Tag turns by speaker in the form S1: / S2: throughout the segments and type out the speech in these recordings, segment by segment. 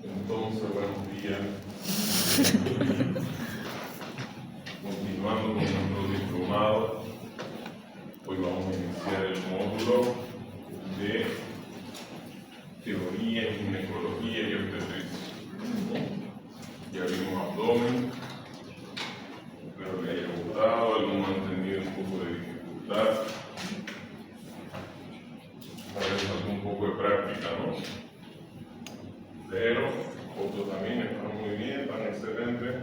S1: Entonces, buenos días. Continuando con nuestro diplomado, hoy vamos a iniciar el módulo de teoría en ginecología y obstetricia. Ya vimos abdomen, espero que haya gustado, algunos han tenido un poco de dificultad. Tal vez un poco de práctica, ¿no? Pero otros también están muy bien, están excelentes.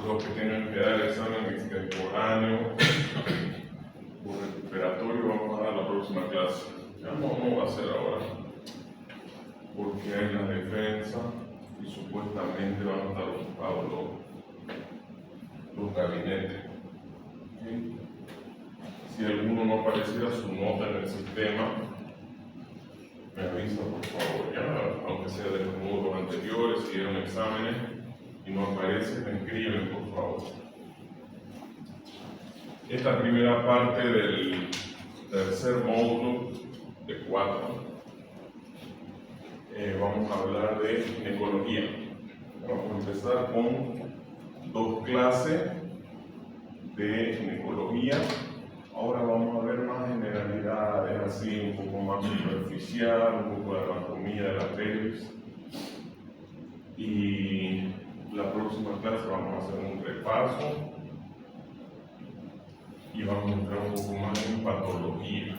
S1: Los que tengan que dar examen extemporáneo o recuperatorio vamos a dar la próxima clase. Ya no va a ser ahora, porque hay la defensa y supuestamente van a estar ocupados los gabinetes. ¿Sí? Si alguno no apareciera su nota en el sistema, me avisa por favor, ya, aunque sea de los módulos anteriores, si dieron exámenes y no aparece, me escriben por favor. Esta primera parte del tercer módulo de 4, vamos a hablar de ginecología. Vamos a empezar con 2 clases de ginecología. Ahora vamos a ver más generalidades, así un poco más superficial, un poco de anatomía de la pelvis. Y la próxima clase vamos a hacer un repaso y vamos a entrar un poco más en patología.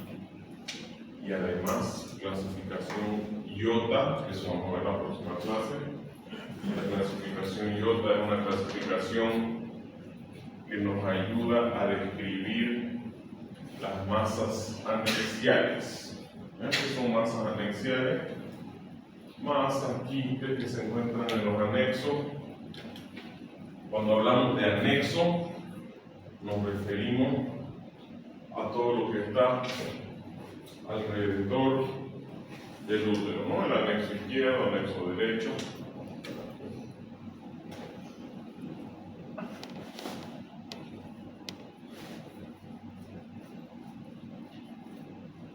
S1: Y además clasificación IOTA, que eso vamos a ver en la próxima clase. La clasificación IOTA es una clasificación que nos ayuda a describir las masas anexiales. ¿Qué son masas anexiales? Masas quistes que se encuentran en los anexos. Cuando hablamos de anexo, nos referimos a todo lo que está alrededor del útero, ¿no? El anexo izquierdo, el anexo derecho.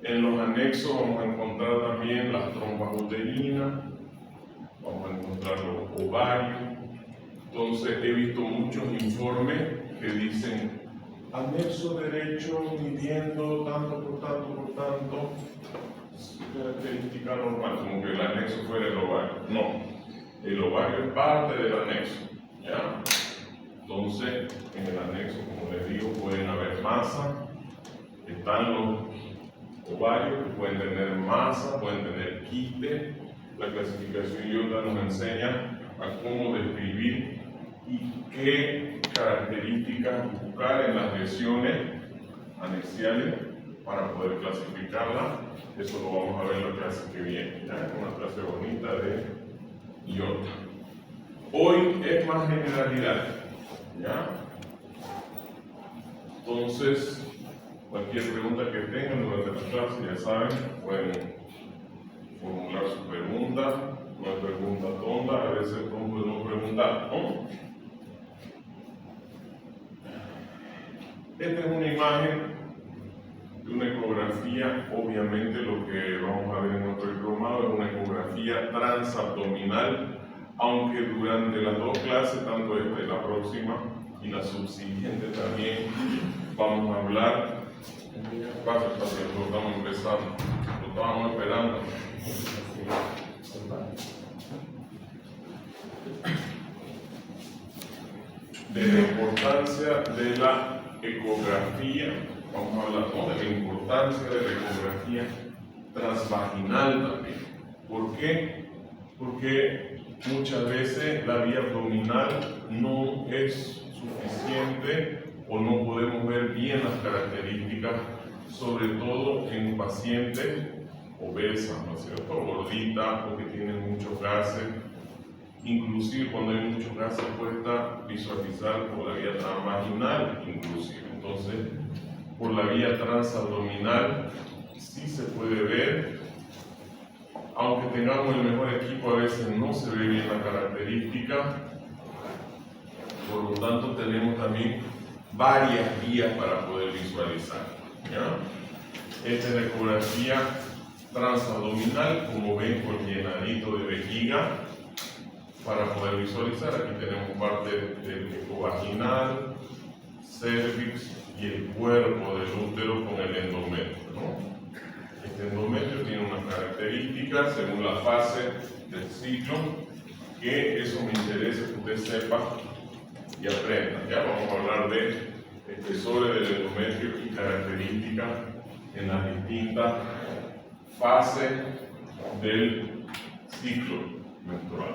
S1: En los anexos vamos a encontrar también las trompas uterinas, vamos a encontrar los ovarios. Entonces he visto muchos informes que dicen anexo derecho midiendo tanto por tanto, característica normal, como que el anexo fuera el ovario. No, el ovario es parte del anexo, ¿ya? Entonces, en el anexo, como les digo, pueden haber masa, están los ovarios que pueden tener masa, pueden tener quiste. La clasificación IOTA nos enseña a cómo describir y qué características buscar en las lesiones anexiales para poder clasificarlas. Eso lo vamos a ver en la clase que viene, ¿ya? Una clase bonita de IOTA. Hoy es más generalidad, ¿ya? Entonces, cualquier pregunta que tengan durante la clase, ya saben, pueden formular su pregunta. No hay pregunta tonta, a veces podemos preguntar, ¿no? Esta es una imagen de una ecografía. Obviamente lo que vamos a ver en nuestro diplomado es una ecografía transabdominal, aunque durante las 2 clases, tanto esta y la próxima y la subsiguiente también, vamos a hablar. Pasa, lo estamos empezando, lo estábamos esperando. De la importancia de la ecografía, vamos a hablar, ¿no?, de la importancia de la ecografía transvaginal también. ¿Por qué? Porque muchas veces la vía abdominal no es suficiente o no podemos ver bien las características, sobre todo en pacientes obesas, ¿no es cierto?, gorditas, porque tienen muchos gases. Inclusive cuando hay muchos gases cuesta visualizar por la vía transvaginal, inclusive. Entonces, por la vía transabdominal sí se puede ver, aunque tengamos el mejor equipo, a veces no se ve bien la característica. Por lo tanto, tenemos también varias vías para poder visualizar, ¿ya? Esta es la ecografía transabdominal, como ven, con llenadito de vejiga para poder visualizar. Aquí tenemos parte del ecovaginal, cervix y el cuerpo del útero con el endometrio, ¿no? Este endometrio tiene unas características según la fase del ciclo, que eso me interesa que usted sepa y aprenda. Ya vamos a hablar de espesores del endometrio y características en las distintas fases del ciclo menstrual.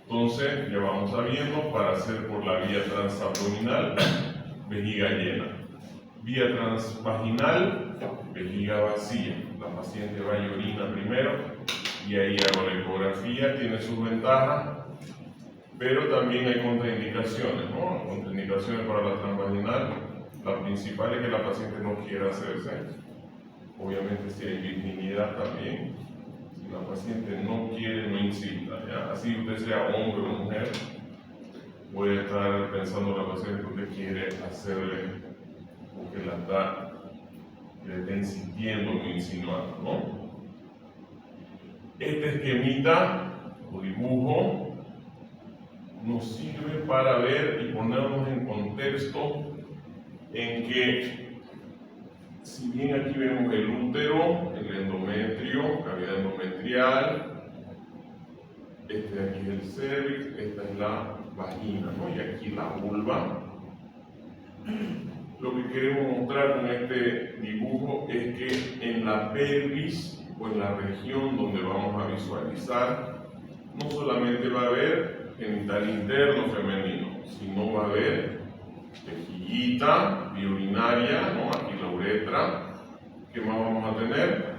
S1: Entonces, ya vamos sabiendo, para hacer por la vía transabdominal, vejiga llena. Vía transvaginal, vejiga vacía. La paciente va y orina primero y ahí hago la ecografía. Tiene sus ventajas, pero también hay contraindicaciones, ¿no? Contraindicaciones para la transvaginal. La principal es que la paciente no quiera hacerse. Obviamente, si hay virginidad también. Si la paciente no quiere, no insista, ¿ya? Así usted sea hombre o mujer, puede estar pensando la paciente que usted quiere hacerle o que le está insistiendo o insinuando, ¿no? Este esquemita o dibujo nos sirve para ver y ponernos en contexto en que, si bien aquí vemos el útero, el endometrio, cavidad endometrial, este de aquí es el cervix, esta es la vagina, ¿no? Y aquí la vulva. Lo que queremos mostrar con este dibujo es que en la pelvis o en la región donde vamos a visualizar, no solamente va a haber genital interno femenino, sino va a haber vejiguita, vía urinaria, ¿no? Aquí la uretra. ¿Qué más vamos a tener?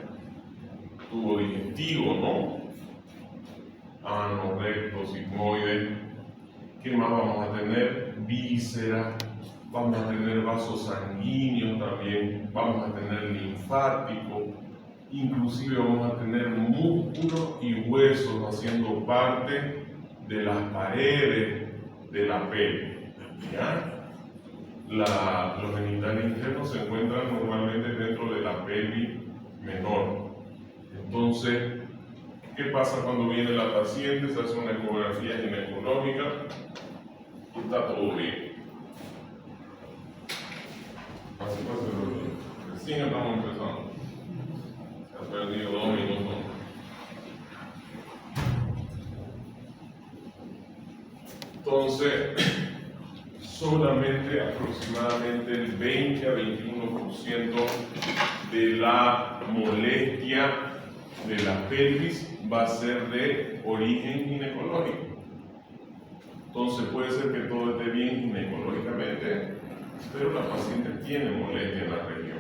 S1: Tubo digestivo, ¿no? Ano, recto, sigmoide. ¿Qué más vamos a tener? Víscera. Vamos a tener vasos sanguíneos también. Vamos a tener linfático. Inclusive vamos a tener músculos y huesos haciendo parte de las paredes de la pelvis, ¿ya? Los genitales internos se encuentran normalmente dentro de la pelvis menor. Entonces, ¿qué pasa cuando viene la paciente? Se hace una ecografía ginecológica y está todo bien. Recién estamos empezando. Se ha perdido 2 minutos. Entonces, solamente aproximadamente el 20 a 21% de la molestia de la pelvis va a ser de origen ginecológico. Entonces puede ser que todo esté bien ginecológicamente, pero la paciente tiene molestia en la región.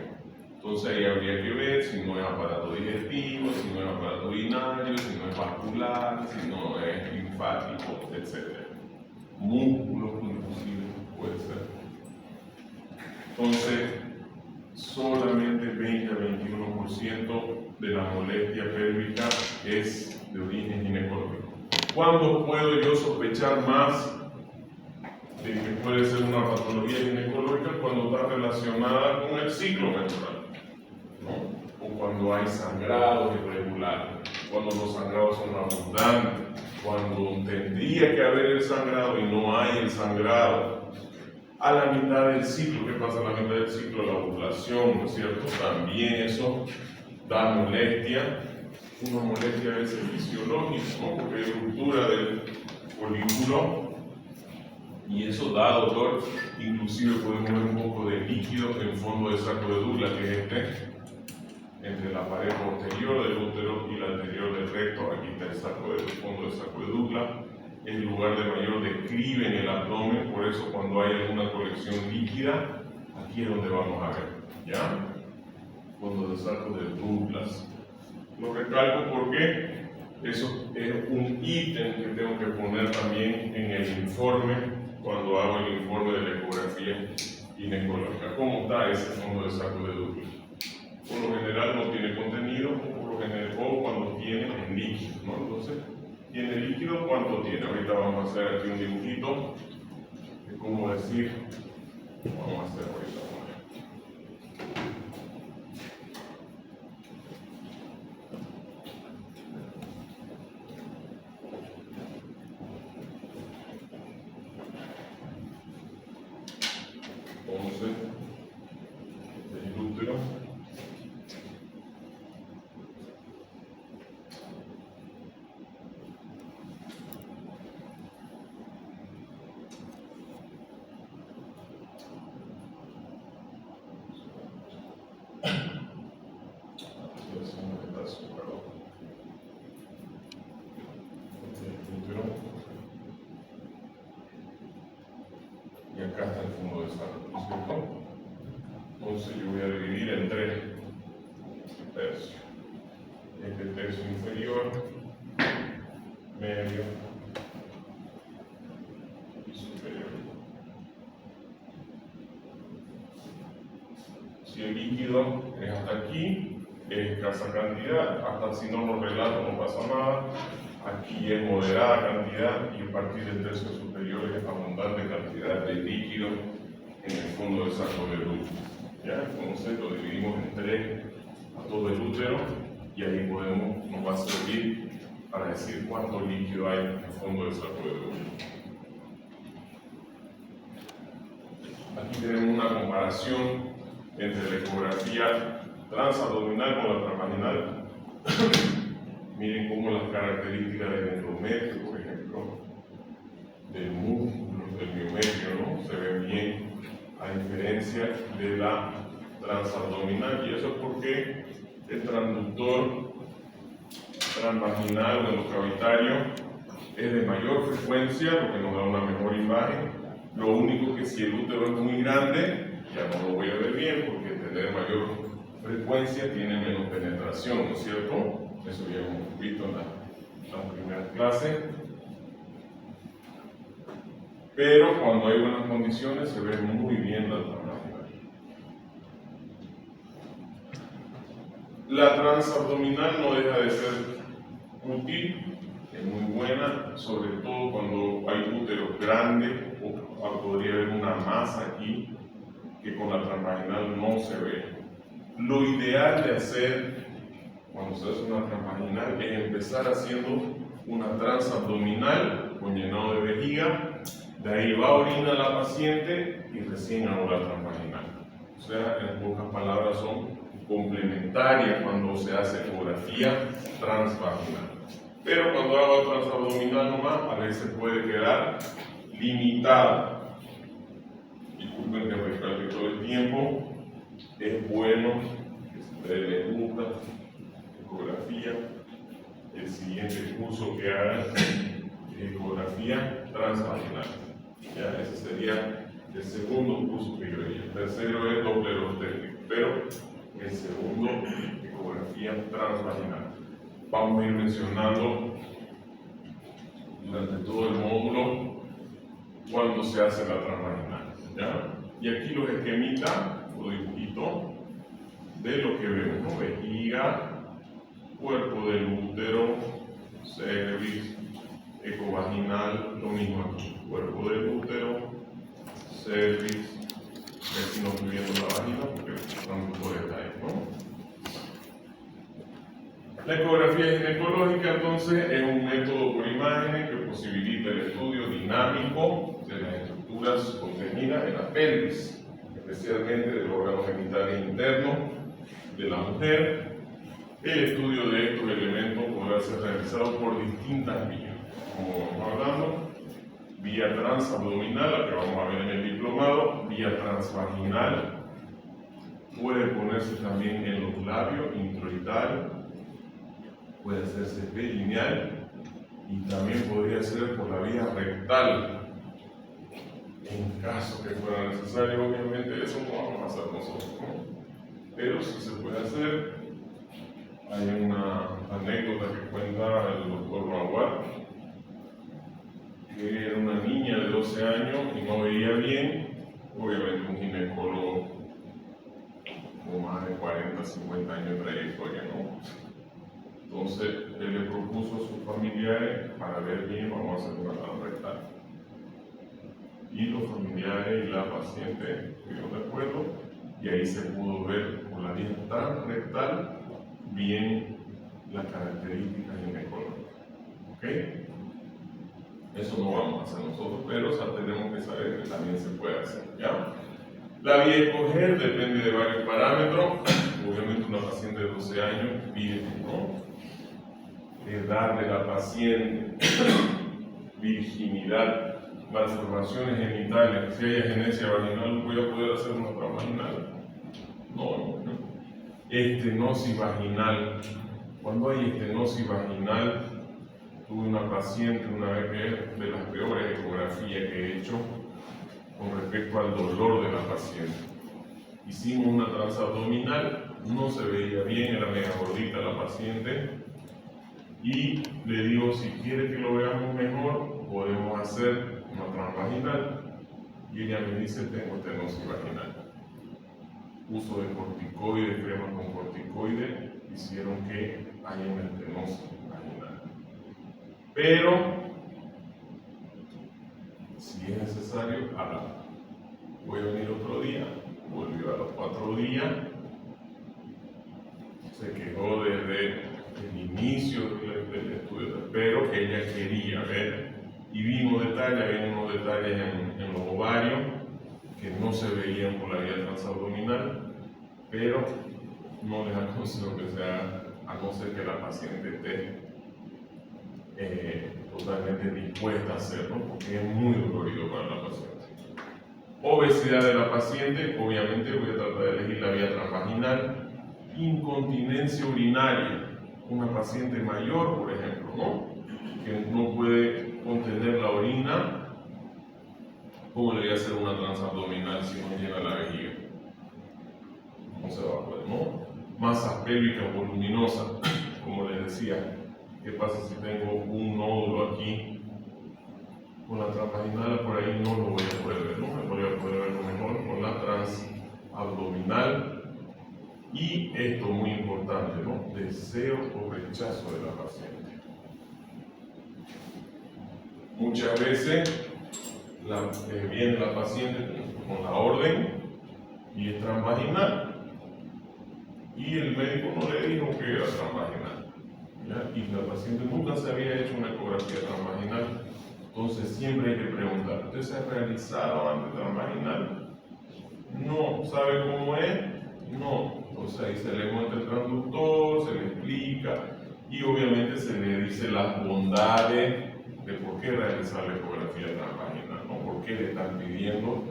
S1: Entonces ahí habría que ver si no es aparato digestivo, si no es aparato urinario, si no es vascular, si no es linfático, etc. Músculos inclusive puede ser. Entonces, solamente 20 a 21% de la molestia pélvica es de origen ginecológico. ¿Cuándo puedo yo sospechar más de que puede ser una patología ginecológica? Cuando está relacionada con el ciclo menstrual, ¿no? O cuando hay sangrados irregulares, cuando los sangrados son abundantes, cuando tendría que haber el sangrado y no hay el sangrado. A la mitad del ciclo, ¿qué pasa a la mitad del ciclo? La ovulación, ¿no es cierto? También eso da molestia, una molestia a veces fisiológica, ¿no? Porque hay ruptura del folículo y eso da dolor. Inclusive podemos ver un poco de líquido en el fondo del saco de Douglas, que es entre la pared posterior del útero y la anterior del recto. Aquí está el fondo del saco de Douglas. Es el lugar de mayor declive en el abdomen, por eso cuando hay alguna colección líquida, aquí es donde vamos a ver, ¿ya? Fondo del saco de Douglas. Lo recalco porque eso es un ítem que tengo que poner también en el informe cuando hago el informe de la ecografía ginecológica. ¿Cómo está ese fondo del saco de Douglas? Por lo general no tiene contenido, o cuando tiene en líquido, ¿no? Entonces, ¿tiene líquido? ¿Cuánto tiene? Ahorita vamos a hacer aquí un dibujito de cómo decir, vamos a hacer ahorita. medio y superior. Si el líquido es hasta aquí, es escasa cantidad, hasta si no lo relato no pasa nada. Aquí es moderada cantidad y a partir del tercio superior es abundante cantidad de líquido en el fondo del saco del útero. ¿Ya? Entonces lo dividimos en 3 a todo el útero y ahí nos va a servir para decir cuánto líquido hay en el fondo del saco del útero. Aquí tenemos una comparación entre la ecografía transabdominal con la transvaginal. Miren cómo las características del endometrio, por ejemplo, del músculo, del miometrio, ¿no? Se ven bien, a diferencia de la transabdominal, y eso es porque el transductor transvaginal o endocavitario es de mayor frecuencia, lo que nos da una mejor imagen. Lo único que si el útero es muy grande, ya no lo voy a ver bien, porque tener mayor frecuencia tiene menos penetración, ¿no es cierto? Eso ya hemos visto en la primera clase. Pero cuando hay buenas condiciones se ve muy bien la transvaginal. La transabdominal no deja de ser útil, es muy buena, sobre todo cuando hay úteros grandes o podría haber una masa aquí que con la transvaginal no se ve. Lo ideal de hacer cuando se hace una transvaginal es empezar haciendo una transabdominal con llenado de vejiga, de ahí va a orinar la paciente y recién hago la transvaginal. O sea, en pocas palabras son complementarias cuando se hace ecografía transvaginal. Pero cuando hago transabdominal nomás, a veces puede quedar limitada. Disculpen que recalque todo el tiempo, es bueno que si a ustedes les gusta ecografía, el siguiente curso que hagan es ecografía transvaginal. ¿Ya? Ese sería el segundo curso que yo haría. El tercero es Doppler obstétrico, pero el segundo, ecografía transvaginal. Vamos a ir mencionando durante todo el módulo cuando se hace la transvaginal. ¿Ya? Y aquí los esquemitas, o dibujitos, de lo que vemos, ¿no? Vejiga, cuerpo del útero, cervix, ecovaginal, lo mismo aquí, cuerpo del útero, cervix, aquí no estoy viendo la vagina porque el transductor está ahí, ¿no? La ecografía ginecológica entonces es un método por imágenes que posibilita el estudio dinámico de las estructuras contenidas en la pelvis, especialmente del órgano genital interno de la mujer. El estudio de estos elementos podrá ser realizado por distintas vías, como vamos hablando, vía transabdominal, la que vamos a ver en el diplomado, vía transvaginal, puede ponerse también en los labios, introital, puede hacerse perineal y también podría ser por la vía rectal. En caso que fuera necesario, obviamente eso no vamos a hacer nosotros, ¿no? Pero sí se puede hacer. Hay una anécdota que cuenta el doctor Maguad, que era una niña de 12 años y no veía bien, obviamente un ginecólogo con más de 40, 50 años de trayectoria, ¿no? Entonces, él le propuso a sus familiares, para ver bien, vamos a hacer una transrectal. Y los familiares y la paciente estuvieron de acuerdo, y ahí se pudo ver por la vía transrectal bien las características ginecológicas. ¿Ok? Eso no vamos a hacer nosotros, pero tenemos que saber que también se puede hacer. ¿Ya? La vía a escoger depende de varios parámetros. Obviamente una paciente de 12 años pide, ¿no?, edad de la paciente, virginidad, malformaciones genitales. Si hay agenesia vaginal, ¿voy a poder hacer una transvaginal? No. Estenosis vaginal. Cuando hay estenosis vaginal, tuve una paciente una vez que es de las peores ecografías que he hecho con respecto al dolor de la paciente. Hicimos una transabdominal, no se veía bien, era mega gordita la paciente, y le digo, si quiere que lo veamos mejor, podemos hacer una transvaginal. Y ella me dice, tengo estenosis vaginal. Uso de corticoides, cremas con corticoides, hicieron que haya una estenosis vaginal. Pero, si es necesario, voy a venir otro día, volvió a los 4 días, se quejó desde el inicio del estudio, pero que ella quería ver, y vimos detalles, había unos detalles en los ovarios que no se veían por la vía transabdominal, pero no les aconsejo que se haga, a no ser que la paciente esté totalmente dispuesta a hacerlo, porque es muy dolorido para la paciente. Obesidad de la paciente, obviamente voy a tratar de elegir la vía transvaginal. Incontinencia urinaria, una paciente mayor, por ejemplo, ¿no? Que no puede contener la orina, ¿cómo le voy a hacer una transabdominal si no llena la vejiga? No se va a poder, ¿no? Masas pélvicas voluminosas, como les decía, ¿qué pasa si tengo un nódulo aquí? Con la transvaginal por ahí no lo voy a poder ver, ¿no? Me voy a poder verlo mejor con la transabdominal. Y esto muy importante, ¿no? Deseo o rechazo de la paciente. Muchas veces viene la paciente con la orden y es transvaginal. Y el médico no le dijo que era transvaginal, ¿ya? Y la paciente nunca se había hecho una ecografía transvaginal. Entonces siempre hay que preguntar, ¿usted se ha realizado antes transvaginal? No. ¿Sabe cómo es? No. Entonces ahí se le muestra el transductor, se le explica y obviamente se le dice las bondades de por qué realizar la ecografía transvaginal, ¿no? ¿Por qué le están pidiendo?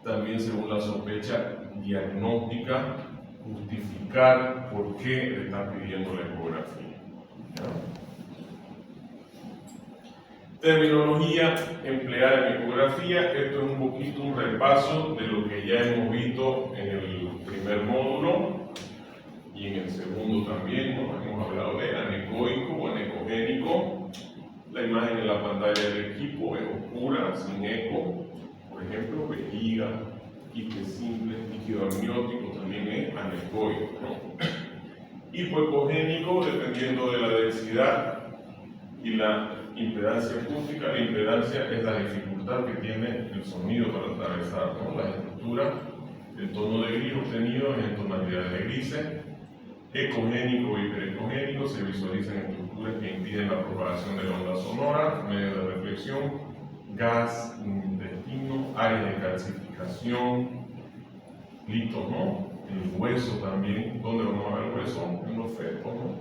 S1: También según la sospecha diagnóstica, justificar por qué le están pidiendo la ecografía, ¿ya? Terminología empleada en ecografía. Esto es un poquito un repaso de lo que ya hemos visto en el primer módulo y en el segundo también, ¿no? Hemos hablado de anecoico o anecogénico. La imagen en la pantalla del equipo es oscura, sin eco. Por ejemplo, vejiga, quiste simple, líquido amniótico también es anecoico, ¿no? Hipoecogénico, dependiendo de la densidad y la impedancia acústica. La impedancia es la dificultad que tiene el sonido para atravesar, ¿no? Las estructuras. El tono de gris obtenido es en tonalidades de grises. Ecogénico o hiperecogénico se visualizan estructuras que impiden la propagación de la onda sonora, medios de reflexión, gas, intestino, áreas de calcificación, litos, ¿no? El hueso también. ¿Dónde vamos a ver el hueso? En los fetos, ¿no?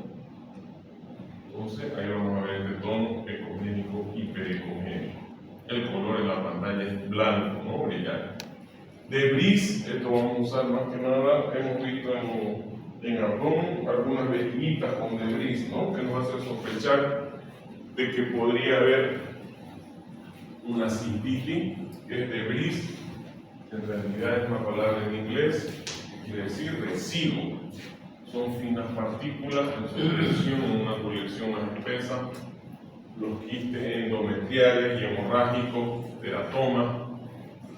S1: Entonces ahí vamos a ver este tono ecogénico, hiperecogénico. El color en la pantalla es blanco, ¿no? Brillante. Debris, esto vamos a usar más que nada, hemos visto en abdomen algunas vejigitas con debris, ¿no? Que nos hace sospechar de que podría haber una cistitis, que es debris. En realidad es una palabra en inglés que quiere decir residuo. Son finas partículas en su colección, en una colección más espesa. Los quistes endometriales y hemorrágicos, teratomas,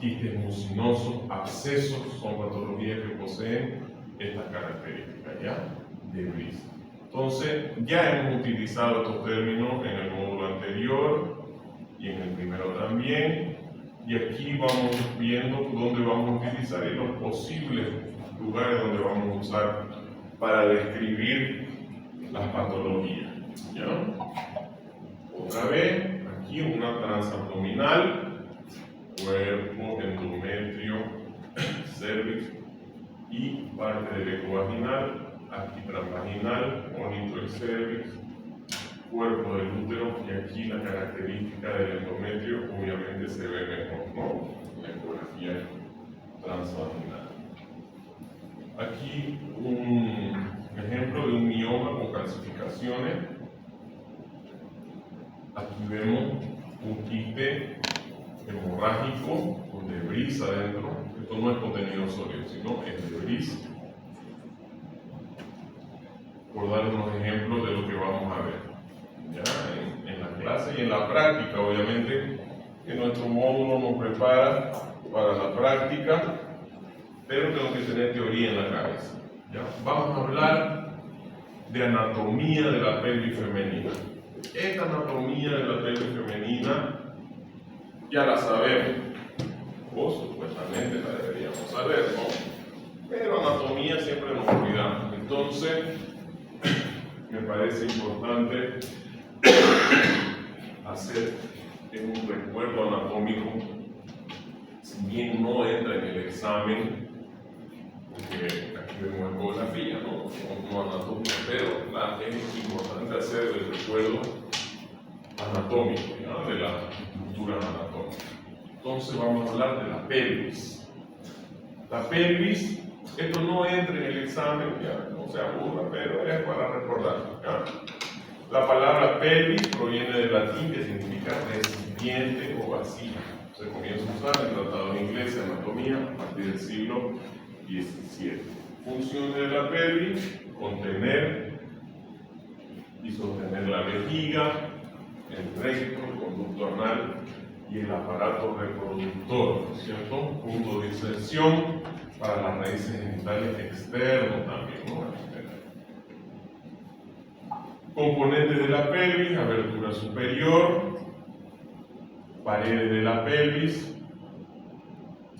S1: quistes mucinosos, abscesos, son patologías que poseen estas características, ¿ya? Debris. Entonces, ya hemos utilizado estos términos en el módulo anterior y en el primero también, y aquí vamos viendo dónde vamos a utilizar y los posibles lugares donde vamos a usar para describir las patologías, ¿ya? Otra vez, aquí una transabdominal, cuerpo, endometrio, cervix y parte del eco vaginal, aquí transvaginal, monito el cervix, cuerpo del útero, y aquí la característica del endometrio obviamente se ve mejor, ¿no? La ecografía transvaginal. Aquí un ejemplo de un mioma con calcificaciones. Aquí vemos un quiste hemorrágico con debris adentro. Esto no es contenido sólido, sino es debris. Por dar unos ejemplos de lo que vamos a ver. clase y en la práctica, obviamente, que nuestro módulo nos prepara para la práctica, pero tengo que tener teoría en la cabeza. ¿Ya? Vamos a hablar de anatomía de la pelvis femenina. Esta anatomía de la pelvis femenina ya la sabemos, o supuestamente la deberíamos saber, ¿no? Pero anatomía siempre nos olvidamos. Entonces, me parece importante hacer un recuerdo anatómico, si bien no entra en el examen, porque aquí vemos ecografía, no anatomía, pero es importante hacer el recuerdo anatómico, ¿ya? De la estructura anatómica. Entonces vamos a hablar de la pelvis. La pelvis, esto no entra en el examen, ya no se aburra, pero es para recordar, ¿ya? La palabra pelvis proviene del latín que significa recipiente o vasija. Se comienza a usar en tratados ingleses de anatomía a partir del siglo XVII. Funciones de la pelvis: contener y sostener la vejiga, el recto, el conducto anal y el aparato reproductor, ¿cierto? Punto de inserción para las raíces genitales externos también, ¿no? Componentes de la pelvis: abertura superior, paredes de la pelvis,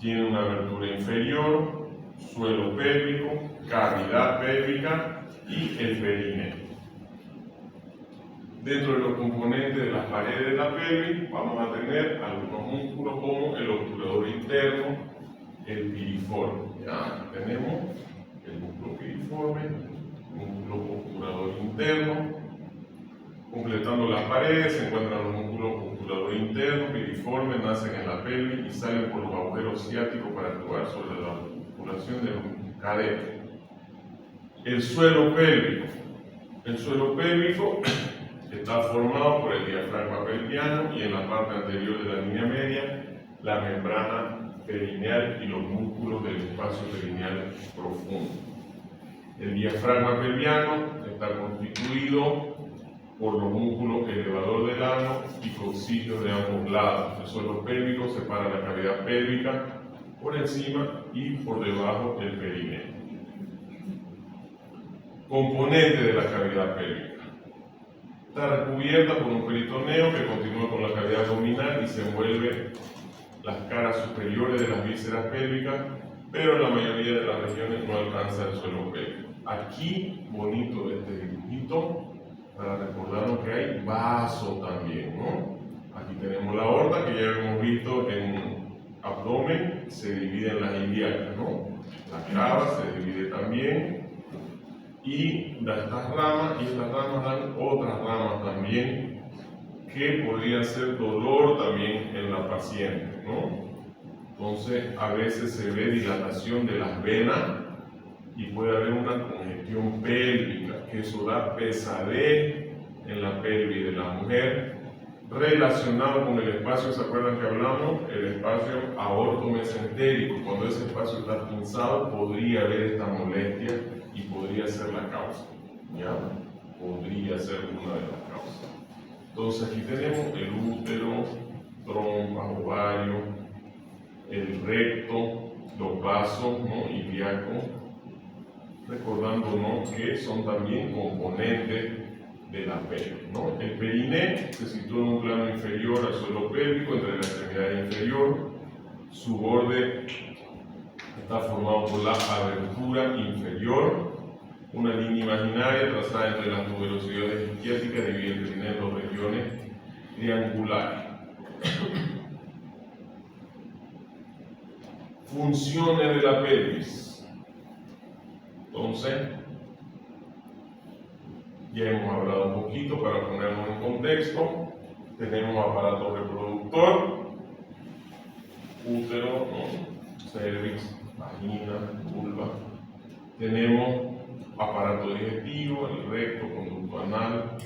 S1: tiene una abertura inferior, suelo pélvico, cavidad pélvica y el perineo. Dentro de los componentes de las paredes de la pelvis vamos a tener algunos músculos como el obturador interno, el piriforme. Ya tenemos el músculo piriforme, el músculo obturador interno. Completando las paredes se encuentran los músculos obturador interno, piriforme, nacen en la pelvis y salen por los agujeros ciáticos para actuar sobre la articulación de los caderas. El suelo pélvico. El suelo pélvico está formado por el diafragma pelviano y en la parte anterior de la línea media la membrana perineal y los músculos del espacio perineal profundo. El diafragma pelviano está constituido por los músculos elevador del ano y coccígeos de ambos lados. El suelo pélvico separa la cavidad pélvica por encima y por debajo del perineo. Componente de la cavidad pélvica. Está recubierta por un peritoneo que continúa con la cavidad abdominal y se envuelve las caras superiores de las vísceras pélvicas, pero en la mayoría de las regiones no alcanza el suelo pélvico. Aquí, bonito este dibujito, para recordarnos que hay vaso también, ¿no? Aquí tenemos la aorta, que ya hemos visto en abdomen, se divide en las ilíacas, ¿no? La cava se divide también, y da estas ramas, y estas ramas dan otras ramas también, que podría ser dolor también en la paciente, ¿no? Entonces, a veces se ve dilatación de las venas y puede haber una congestión pélvica, que eso da pesadez en la pelvis de la mujer, relacionado con el espacio, ¿se acuerdan que hablamos? El espacio aortomesentérico. Cuando ese espacio está pinzado, podría haber esta molestia y podría ser la causa, ¿ya? Podría ser una de las causas. Entonces, aquí tenemos el útero, trompa, ovario, el recto, los vasos, ¿no? Ilíacos, recordándonos que son también componentes de la pelvis, ¿no? El perineo se sitúa en un plano inferior al suelo pélvico, entre la extremidad inferior. Su borde está formado por la abertura inferior. Una línea imaginaria trazada entre las tuberosidades isquiáticas divide el perineo en dos regiones triangulares. Funciones de la pelvis. Entonces, ya hemos hablado un poquito para ponernos en contexto. Tenemos aparato reproductor, útero, ¿no? Cervix, vagina, vulva. Tenemos aparato digestivo, el recto, conducto anal.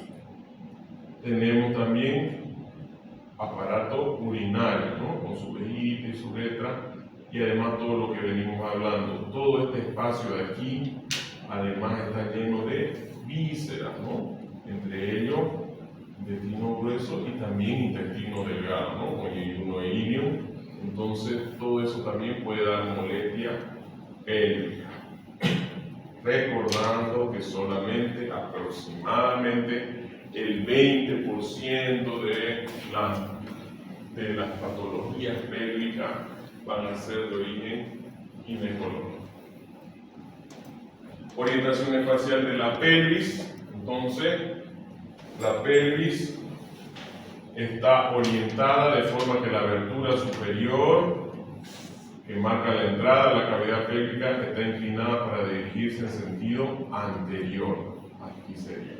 S1: Tenemos también aparato urinario, ¿no? Con su vejiga y su uretra. Y además todo lo que venimos hablando, todo este espacio de aquí, además está lleno de vísceras, ¿no? Entre ellos intestino grueso y también intestino delgado, ¿no? Y uno ilium. Entonces, todo eso también puede dar molestia pélvica. Recordando que solamente aproximadamente el 20% de las patologías pélvicas van a ser de origen ginecológico. Orientación espacial de la pelvis. Entonces, la pelvis está orientada de forma que la abertura superior, que marca la entrada a la cavidad pélvica, está inclinada para dirigirse en sentido anterior. Aquí sería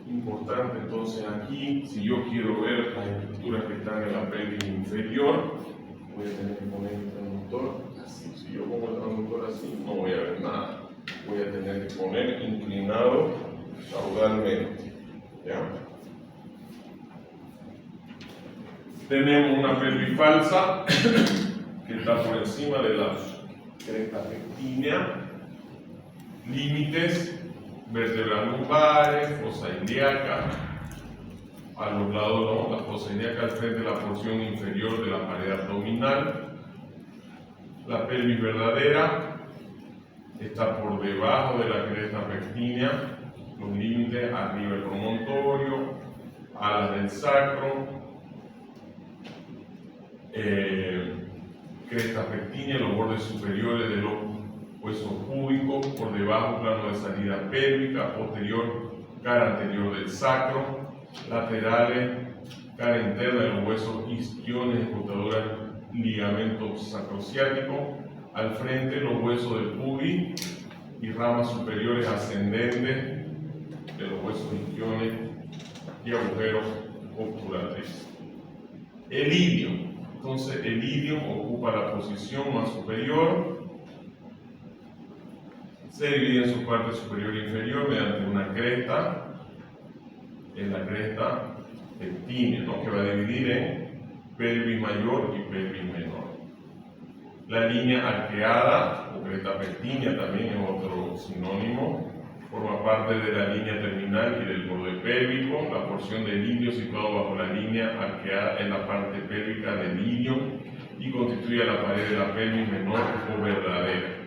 S1: importante. Entonces, aquí, si yo quiero ver las estructuras que están en la pelvis inferior, voy a tener que poner el transductor así. Si yo pongo el transductor así, no voy a ver nada. Voy a tener que poner inclinado caudalmente. ¿Ya? Tenemos una pelvis falsa que está por encima de la cresta pectínea, límites vértebras lumbares, fosa ilíaca, a los lados no, la fosa ilíaca al frente de la porción inferior de la pared abdominal. La pelvis verdadera está por debajo de la cresta pectínea, los límites arriba del promontorio, alas del sacro, cresta pectínea, los bordes superiores de los huesos púbicos, por debajo plano de salida pélvica, posterior cara anterior del sacro, laterales, cara interna de los huesos isquiones, escrotaduras, ligamento sacrociático, al frente los huesos del pubis y ramas superiores ascendentes de los huesos isquiones y agujeros obturatrices. El ilium. Entonces el ilium ocupa la posición más superior, se divide en su parte superior e inferior mediante una cresta, en la cresta pectínea, ¿no? Que va a dividir en pelvis mayor y pelvis menor. La línea arqueada o cresta pectínea también es otro sinónimo, forma parte de la línea terminal y del borde pélvico. La porción del ilio situado bajo la línea arqueada en la parte pélvica del ilio y constituye la pared de la pelvis menor o verdadera.